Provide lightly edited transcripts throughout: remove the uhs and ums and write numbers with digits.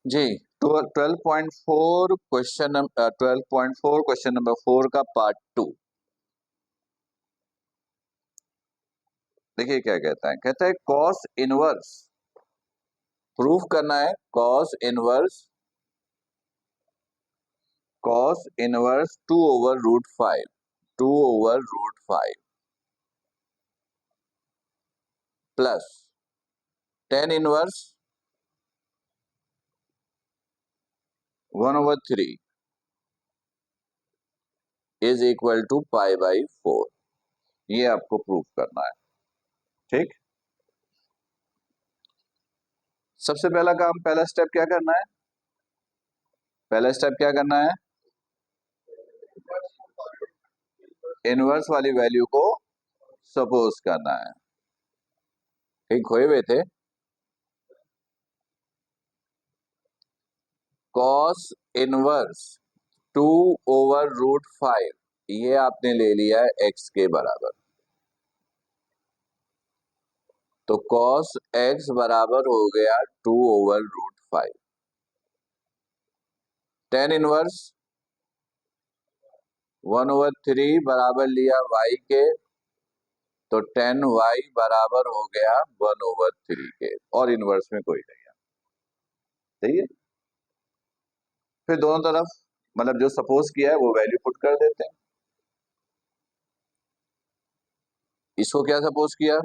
जी 12.4 question 12.4 question number 4 का part 2। देखिए क्या कहता है कॉस इनवर्स प्रूफ करना है। Cos inverse 2/√5 2/√5 plus tan inverse 1/3 is equal to π/4। ये आपको प्रूफ करना है। ठीक, सबसे पहला काम, पहला स्टेप क्या करना है? पहला स्टेप क्या करना है? इनवर्स वाली वैल्यू को सपोज करना है। कहीं खोए हुए थे? कॉस इनवर्स 2/√5 ये आपने ले लिया है x के बराबर, तो कॉस x बराबर हो गया 2/√5। टेन इनवर्स 1/3 बराबर लिया y के, तो 10y बराबर हो गया 1/3 के, और इनवर्स में कोई नहीं है। सही है। फिर दोनों तरफ मतलब जो सपोज किया है वो वैल्यू पुट कर देते हैं। इसको क्या सपोज किया?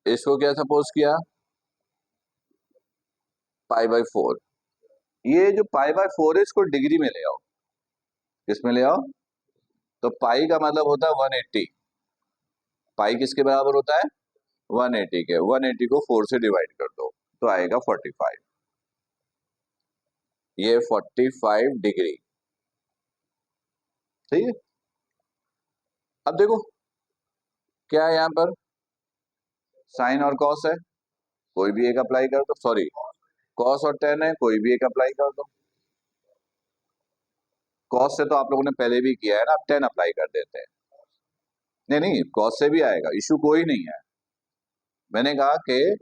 इसको क्या सपोज किया? π/4। ये जो π/4 है इसको डिग्री में ले आओ। किसमें ले आओ? तो पाई का मतलब होता है 180। पाई किसके बराबर होता है? 180 के। 180 को 4 से डिवाइड कर दो तो आएगा 45। ये 45 डिग्री। ठीक है। अब देखो क्या है यहाँ पर, साइन और कॉस है, कोई भी एक अप्लाई कर दो। सॉरी, कॉस और टेन है, कोई भी एक अप्लाई कर दो। कॉस से तो आप लोगों ने पहले भी किया है ना, अब टेन अप्लाई कर देते हैं। नहीं नहीं, कॉस से भी आएगा, इशू कोई नहीं है। मैंने कहा कि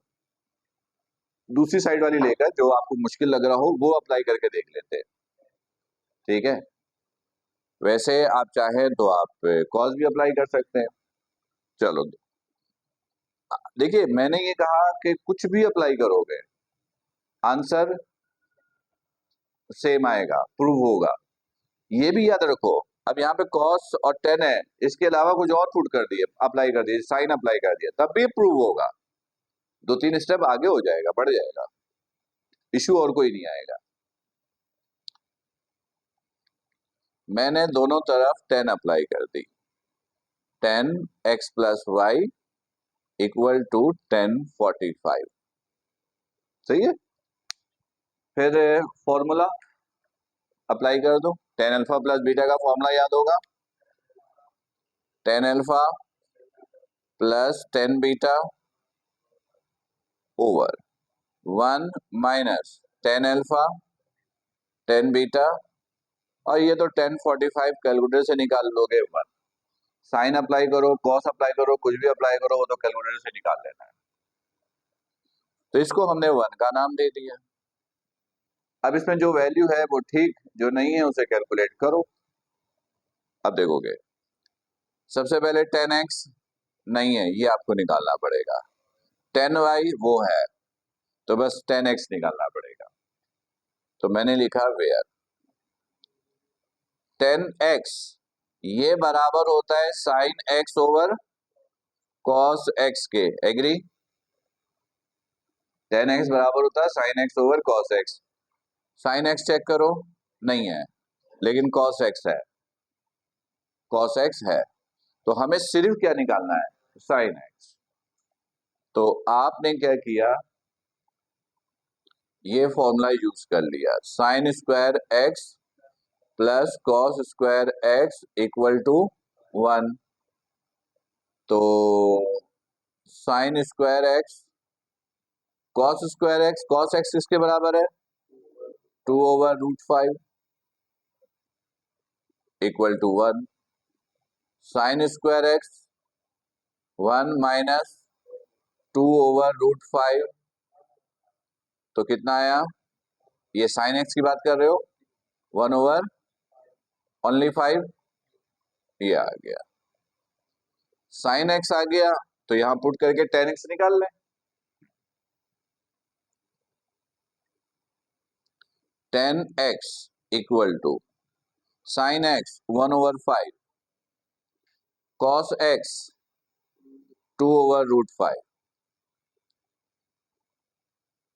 दूसरी साइड वाली लेकर जो आपको मुश्किल लग रहा हो वो अप्लाई करके देख लेते हैं। ठीक है। वैसे आप चाहें तो आप कॉस भी अप्लाई कर सकते हैं। चलो देखिए, मैंने ये कहा कि कुछ भी अप्लाई करोगे आंसर सेम आएगा, प्रूव होगा। ये भी याद रखो। अब यहाँ पे कॉस और टेन है, इसके अलावा कुछ और पुट कर दिए, अप्लाई कर दिए, साइन अप्लाई कर दिया, तब भी प्रूव होगा। 2-3 स्टेप आगे हो जाएगा, बढ़ जाएगा, इशू और कोई नहीं आएगा। मैंने दोनों तरफ 10 अप्लाई कर दी। 10x + y = 1045। सही है। फिर फॉर्मूला अप्लाई कर दो। टेन अल्फा प्लस बीटा का फॉर्मूला याद होगा। Tan alpha plus tan beta over 1 minus tan alpha tan beta, और ये तो 1045 कैलकुलेटर से निकाल लोगे। 1 साइन अप्लाई करो, कॉस अप्लाई करो, कुछ भी अप्लाई करो, वो तो कैलकुलेटर से निकाल लेना है। तो इसको हमने 1 का नाम दे दिया। अब इसमें जो वैल्यू है वो ठीक, जो नहीं है उसे कैलकुलेट करो। अब देखोगे, सबसे पहले 10x नहीं है, ये आपको निकालना पड़ेगा। 10y वो है, तो बस 10x निकालना पड़ेगा। तो मैंने लिखा वेयर 10x ये बराबर होता है sine x over cos x के। एग्री? 10x बराबर होता है sine x over cos x। Sine x check करो, नहीं है, लेकिन कॉस x है। कॉस x है, तो हमें सिर्फ क्या निकालना है? Sine x। तो आपने क्या किया, ये फॉर्मूला यूज कर लिया, sine square x plus cos square x = 1। तो sine square x cos square x, cos x किसके बराबर है? 2/√5 = 1। साइन स्क्वायर x 1 माइनस 2/√5 तो कितना आया, ये साइन एक्स की बात कर रहे हो, 1/ओनली 5, ये आ गया साइन एक्स आ गया, तो यहां पुट करके tan x निकाल लें। tan x equal to sine x 1/5 cos x 2/√5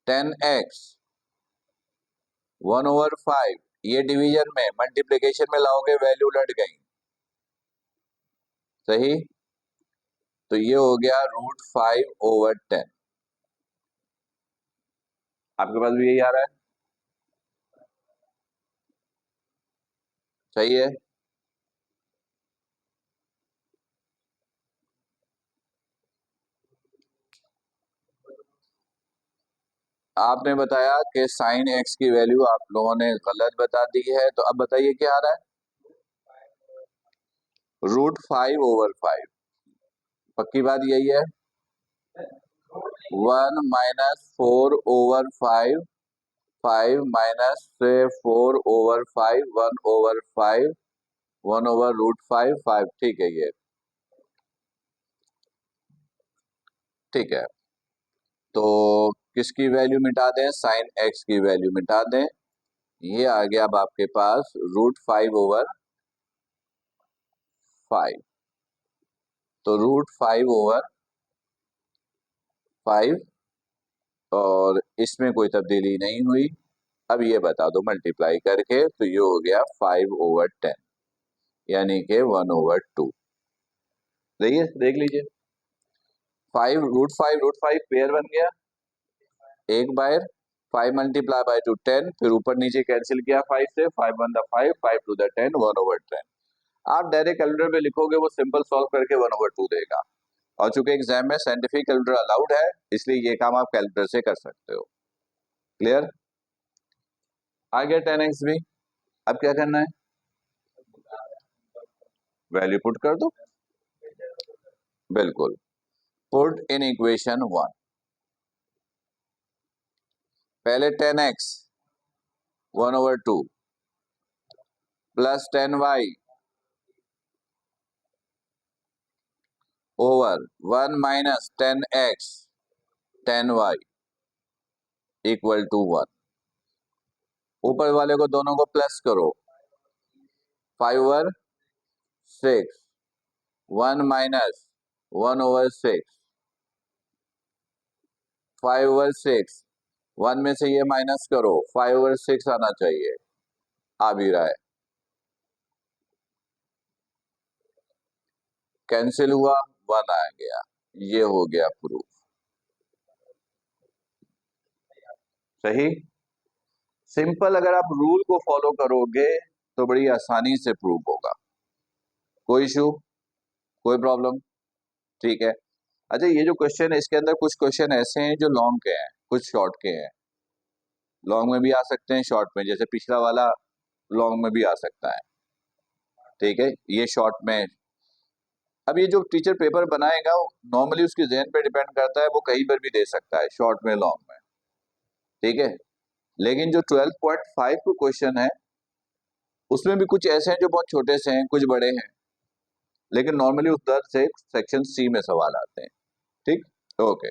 tan x 1/5, ये डिवीजन में मल्टीप्लिकेशन में लाओगे वैल्यू उलट गई, सही, तो ये हो गया √5/10। आपके पास भी यही आ रहा है, सही है। आपने बताया कि साइन एक्स की वैल्यू आप लोगों ने गलत बता दी है, तो अब बताइए क्या आ रहा है, √5/5, पक्की बात यही है। 1 - 4/5, 5 - 4/5, 1/5, 1/√5, 5, ठीक है, ये ठीक है। तो किसकी वैल्यू मिटा दें, साइन एक्स की वैल्यू मिटा दें, ये आ गया अब आपके पास √5/5, तो √5/5, और इसमें कोई तब्दीली नहीं हुई। अब ये बता दो मल्टीप्लाई करके, तो ये हो गया 5/10, यानी कि 1/2। देखिए, देख लीजिए, 5 √5 पेयर बन गया, 1/5 मल्टीप्लाई बाय 2 10, फिर ऊपर नीचे कैंसिल किया 5 से, 5 1 5, 5 2 10, 1/10। आप डायरेक्ट कैलकुलेटर पे लिखोगे, वो सिंपल सॉल्व करके 1/2 देगा, और चूंकि एग्जाम में साइंटिफिक कैलकुलेटर अलाउड है, इसलिए ये काम आप कैलकुलेटर से कर सकते हो। क्लियर, आ गया tan x भी। अब क्या करना है, वैल्यू पुट कर दो, बिल्कुल, पुट इन इक्वेशन 1, पहले tan x 1/2 plus tan y over 1 - tan x tan y equal to 1। ऊपर वाले को दोनों को प्लस करो, 5/6, 1 - 1/6, 5/6, 1 में से ये माइनस करो, 5/6 आना चाहिए, आ भी रहा है, कैंसिल हुआ, 1 आ गया, ये हो गया प्रूफ, सही। सिंपल, अगर आप रूल को फॉलो करोगे तो बड़ी आसानी से प्रूफ होगा, कोई इशू, कोई प्रॉब्लम, ठीक है। अच्छा, ये जो क्वेश्चन है, इसके अंदर कुछ क्वेश्चन ऐसे हैं जो लॉन्ग के हैं, कुछ शॉर्ट के हैं, लॉन्ग में भी आ सकते हैं, शॉर्ट में, जैसे पिछला वाला लॉन्ग में भी आ सकता है, ठीक है, ये शॉर्ट में। अब ये जो टीचर पेपर बनाएगा, नॉर्मली उसके जहन पे डिपेंड करता है, वो कहीं पर भी दे सकता है, शॉर्ट में, लॉन्ग में, ठीक है। लेकिन जो 12.5 को क्वेश्चन है, उसमें भी कुछ ऐसे हैं जो बहुत छोटे से हैं, कुछ बड़े हैं, लेकिन नॉर्मली उधर से सेक्शन सी में सवाल आते हैं, ठीक, ओके।